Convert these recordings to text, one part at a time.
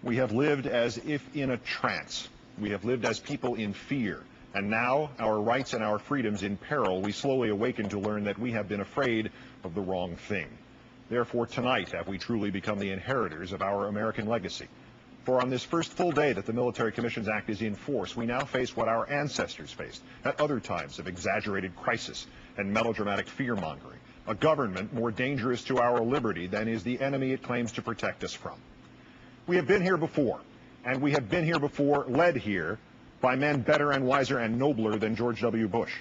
We have lived as if in a trance. We have lived as people in fear. And now, our rights and our freedoms in peril, we slowly awaken to learn that we have been afraid of the wrong thing. Therefore, tonight have we truly become the inheritors of our American legacy. For on this first full day that the Military Commissions Act is in force, we now face what our ancestors faced at other times of exaggerated crisis and melodramatic fear-mongering, a government more dangerous to our liberty than is the enemy it claims to protect us from. We have been here before, and we have been here before, led here by men better and wiser and nobler than George W. Bush.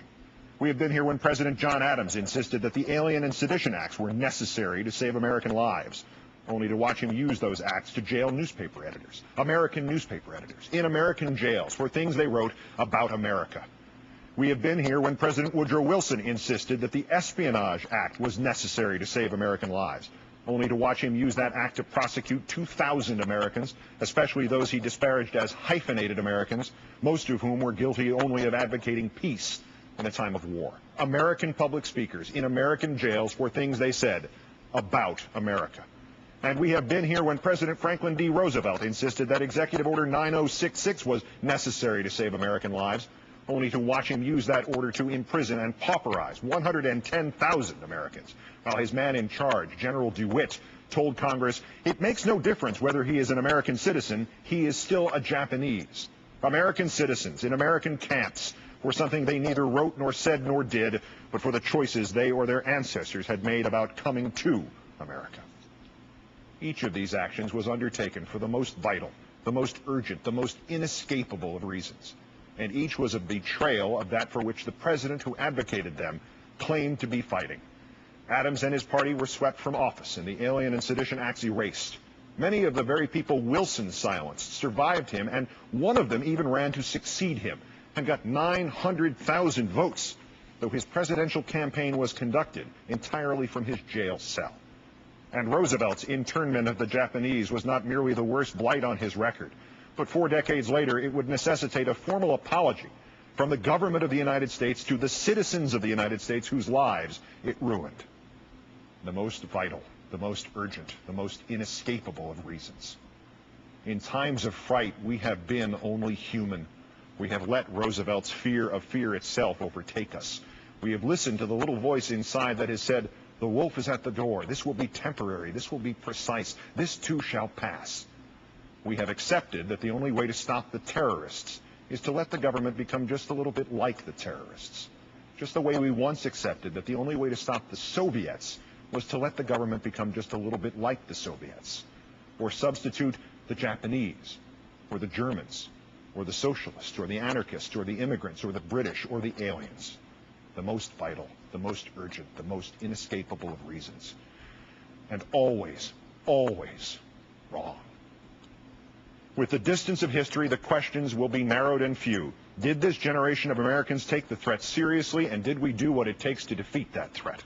We have been here when President John Adams insisted that the Alien and Sedition Acts were necessary to save American lives, only to watch him use those acts to jail newspaper editors, American newspaper editors, in American jails for things they wrote about America. We have been here when President Woodrow Wilson insisted that the Espionage Act was necessary to save American lives, only to watch him use that act to prosecute 2,000 Americans, especially those he disparaged as hyphenated Americans, most of whom were guilty only of advocating peace in a time of war. American public speakers in American jails for things they said about America. And we have been here when President Franklin D. Roosevelt insisted that Executive Order 9066 was necessary to save American lives, only to watch him use that order to imprison and pauperize 110,000 Americans, while his man in charge, General DeWitt, told Congress, it makes no difference whether he is an American citizen, he is still a Japanese. American citizens in American camps were something they neither wrote nor said nor did, but for the choices they or their ancestors had made about coming to America. Each of these actions was undertaken for the most vital, the most urgent, the most inescapable of reasons. And each was a betrayal of that for which the president who advocated them claimed to be fighting. Adams and his party were swept from office and the Alien and Sedition Acts erased. Many of the very people Wilson silenced survived him, and one of them even ran to succeed him and got 900,000 votes, though his presidential campaign was conducted entirely from his jail cell. And Roosevelt's internment of the Japanese was not merely the worst blight on his record, but 4 decades later it would necessitate a formal apology from the government of the United States to the citizens of the United States whose lives it ruined. The most vital, the most urgent, the most inescapable of reasons. In times of fright, we have been only human. We have let Roosevelt's fear of fear itself overtake us. We have listened to the little voice inside that has said, the wolf is at the door. This will be temporary. This will be precise. This too shall pass. We have accepted that the only way to stop the terrorists is to let the government become just a little bit like the terrorists. Just the way we once accepted that the only way to stop the Soviets was to let the government become just a little bit like the Soviets, or substitute the Japanese, or the Germans, or the socialists, or the anarchists, or the immigrants, or the British, or the aliens. The most vital, the most urgent, the most inescapable of reasons. And always, always wrong. With the distance of history, the questions will be narrowed and few. Did this generation of Americans take the threat seriously, and did we do what it takes to defeat that threat?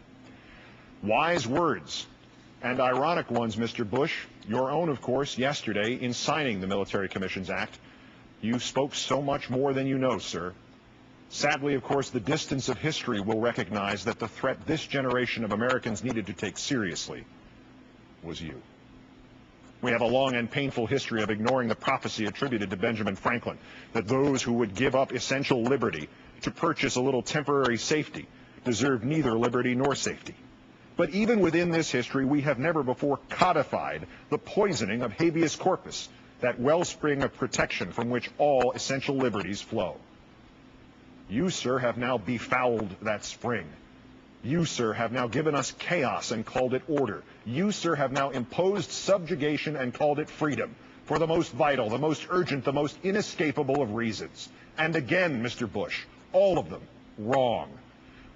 Wise words, and ironic ones, Mr. Bush, your own, of course, yesterday in signing the Military Commissions Act. You spoke so much more than you know, sir. Sadly, of course, the distance of history will recognize that the threat this generation of Americans needed to take seriously was you. We have a long and painful history of ignoring the prophecy attributed to Benjamin Franklin that those who would give up essential liberty to purchase a little temporary safety deserve neither liberty nor safety. But even within this history, we have never before codified the poisoning of habeas corpus, that wellspring of protection from which all essential liberties flow. You, sir, have now befouled that spring. You, sir, have now given us chaos and called it order. You, sir, have now imposed subjugation and called it freedom, for the most vital, the most urgent, the most inescapable of reasons. And again, Mr. Bush, all of them wrong.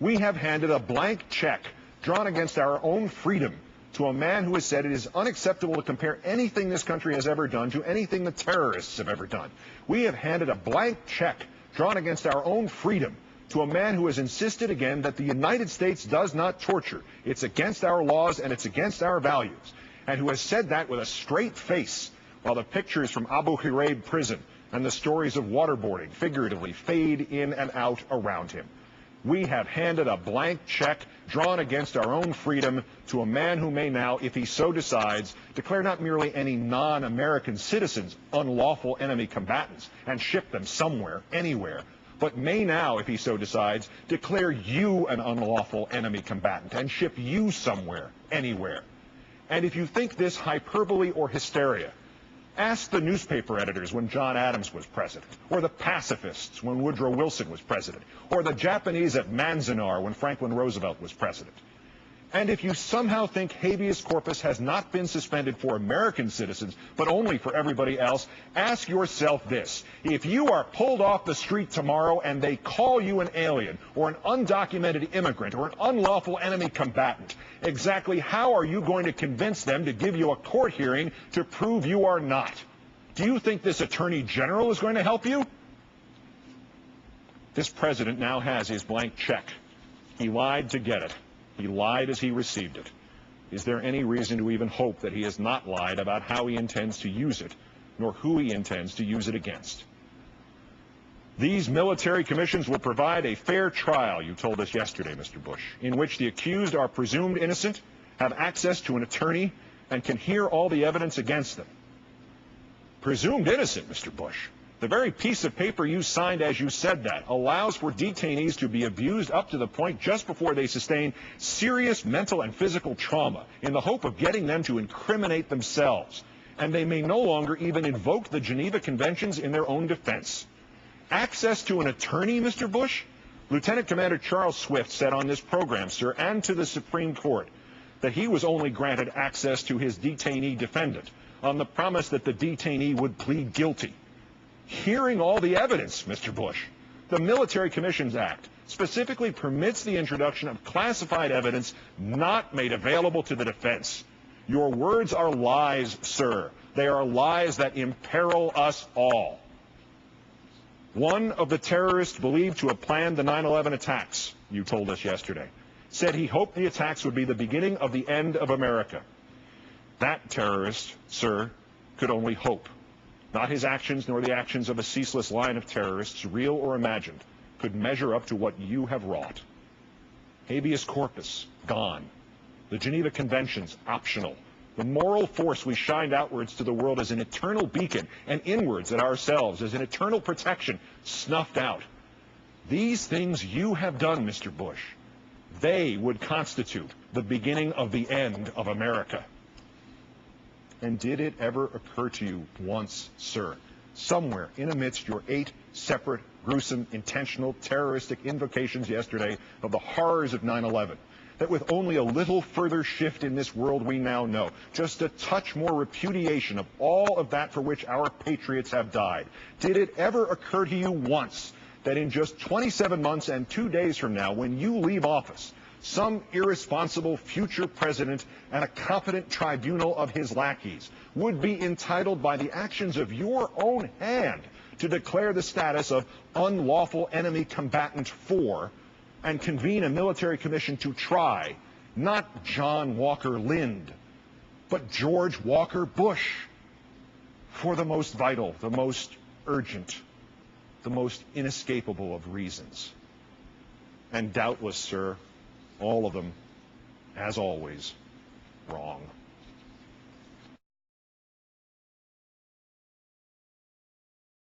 We have handed a blank check drawn against our own freedom to a man who has said it is unacceptable to compare anything this country has ever done to anything the terrorists have ever done. We have handed a blank check drawn against our own freedom to a man who has insisted again that the United States does not torture. It's against our laws and it's against our values. And who has said that with a straight face while the pictures from Abu Ghraib prison and the stories of waterboarding figuratively fade in and out around him. We have handed a blank check drawn against our own freedom to a man who may now, if he so decides, declare not merely any non-American citizens unlawful enemy combatants and ship them somewhere, anywhere, but may now, if he so decides, declare you an unlawful enemy combatant and ship you somewhere, anywhere. And if you think this hyperbole or hysteria, ask the newspaper editors when John Adams was president, or the pacifists when Woodrow Wilson was president, or the Japanese at Manzanar when Franklin Roosevelt was president. And if you somehow think habeas corpus has not been suspended for American citizens, but only for everybody else, ask yourself this. If you are pulled off the street tomorrow and they call you an alien, or an undocumented immigrant, or an unlawful enemy combatant, exactly how are you going to convince them to give you a court hearing to prove you are not? Do you think this Attorney General is going to help you? This president now has his blank check. He lied to get it. He lied as he received it. Is there any reason to even hope that he has not lied about how he intends to use it, nor who he intends to use it against? These military commissions will provide a fair trial, you told us yesterday, Mr. Bush, in which the accused are presumed innocent, have access to an attorney, and can hear all the evidence against them. Presumed innocent, Mr. Bush. The very piece of paper you signed as you said that allows for detainees to be abused up to the point just before they sustain serious mental and physical trauma in the hope of getting them to incriminate themselves. And they may no longer even invoke the Geneva Conventions in their own defense. Access to an attorney, Mr. Bush? Lieutenant Commander Charles Swift said on this program, sir, and to the Supreme Court, that he was only granted access to his detainee defendant on the promise that the detainee would plead guilty. Hearing all the evidence, Mr. Bush, the Military Commissions Act specifically permits the introduction of classified evidence not made available to the defense. Your words are lies, sir. They are lies that imperil us all. One of the terrorists believed to have planned the 9/11 attacks, you told us yesterday, said he hoped the attacks would be the beginning of the end of America. That terrorist, sir, could only hope. Not his actions nor the actions of a ceaseless line of terrorists, real or imagined, could measure up to what you have wrought. Habeas corpus, gone. The Geneva Conventions, optional. The moral force we shined outwards to the world as an eternal beacon and inwards at ourselves as an eternal protection, snuffed out. These things you have done, Mr. Bush, they would constitute the beginning of the end of America. And did it ever occur to you once, sir, somewhere in amidst your 8 separate, gruesome, intentional, terroristic invocations yesterday of the horrors of 9/11, that with only a little further shift in this world we now know, just a touch more repudiation of all of that for which our patriots have died, did it ever occur to you once that in just 27 months and 2 days from now, when you leave office, some irresponsible future president and a competent tribunal of his lackeys would be entitled by the actions of your own hand to declare the status of unlawful enemy combatant 4 and convene a military commission to try not John Walker Lind, but George Walker Bush for the most vital, the most urgent, the most inescapable of reasons. And doubtless, sir, all of them, as always, wrong.